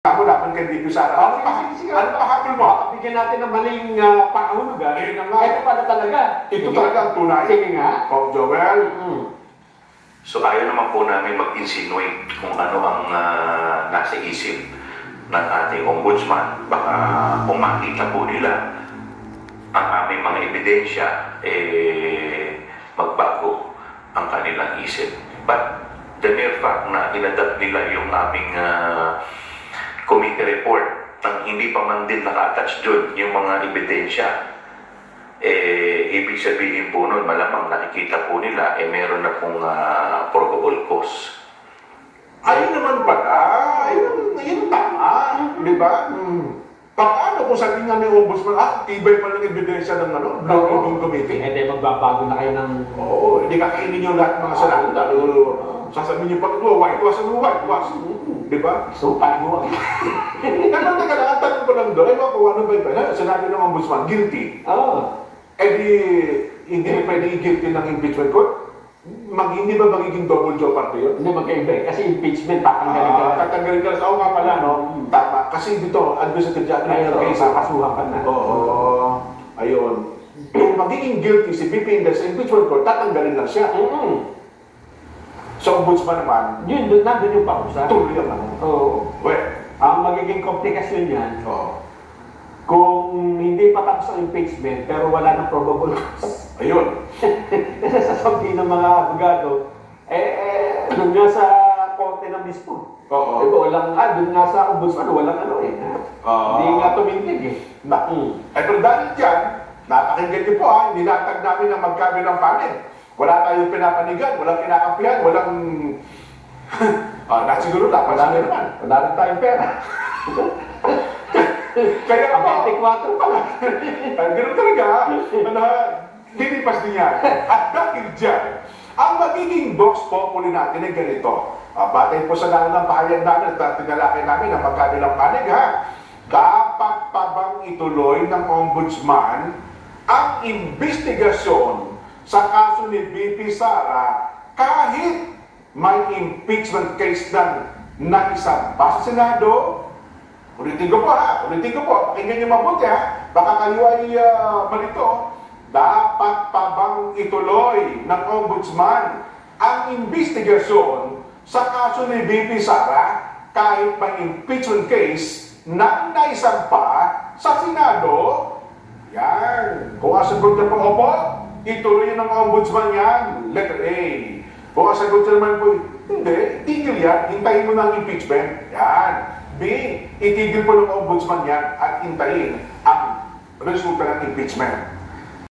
Ako dapat kay Bibi Sara. Ano pa habol mo? Bigyan natin ng maling pakahulugan. Ito pala talaga. Ito talaga ang tunay. Sige nga. Kong Joel. So ayaw naman po namin mag-insinuate kung ano ang nasa isip ng ating ombudsman. Baka kung makita po nila ang aming mga ebidensya, magbago ang kanilang isip. But the mere fact na inadapt nila yung aming committee report nang hindi pa man din naka-attach doon yung mga ebidensya, ibig sabihin po nun, malamang nakikita po nila, meron na pong probable cause. Ayun naman pala. Ayun tama. Di ba? Paano kung sabihin nga ni Ombudsman, tibay pa ng ebidensya ng ng committee? Hindi magbabago na kayo ng... Oo, hindi kakainin yung lahat mga salanta. Sasabihin niyo pa, whitewash. Di ba? So, paano mo? Ganun ka lang, tanong ko lang doon, kung ano ba ito? Sinabi ng Ombudsman, guilty. Hindi pwede i-guilty ng impeachment court? Hindi ba magiging double jeopardy yun? Hindi magkaiba kasi impeachment, tatanggalin ka. Tatanggalin ka. Oo nga pala, no? Tama. Kasi dito, administrative judgment case. Kakasuhan ka na. Oo. Ayun. Kung magiging guilty si BP Indes sa impeachment court, tatanggalin lang siya. So, Ombudsman naman, Yun, nandun yung pakusa. tuloy naman. Oo. Well, Ang magiging komplikasyon yan, kung hindi pa tapos ang impeachment, pero wala ng probable cause. ayun. Kasi sasabihin ng mga abogado, doon nga sa korte na mismo. Oo. Diba, doon nga sa ombudsman, walang ano Hindi nga tumindig Pero dahil dyan, napakinggan niyo po nilatag namin ang magkabilang panel. Wala tayong pinapanigan, walang kinakampihan, walang... siguro dapat sila naman. Wala rin tayong pera. Kaya ako, 24 pala. ganun talaga, lilipas niya. At dahil dyan, ang magiging box populi natin ay ganito. Batay po sa ng pahayag namin at tinalakay namin ang magkabilang panig, dapat pa bang ituloy ng ombudsman ang investigasyon sa kaso ni BP Sara kahit may impeachment case na isamba sa Senado? Ulitin ko po, pakinggan niyo mabuti baka kayo ay malito. Dapat pa bang ituloy ng ombudsman ang investigasyon sa kaso ni BP Sara kahit may impeachment case na naisampa sa Senado? Yan. Kung ang sagot niya po, opo, ituloy ng ombudsman yan. Letter A. Kung ang sagot niya naman po, hindi, tigil yan, hintayin mo ng impeachment. Yan. B, itigil po ng ombudsman yan at hintayin ang resulta ng impeachment.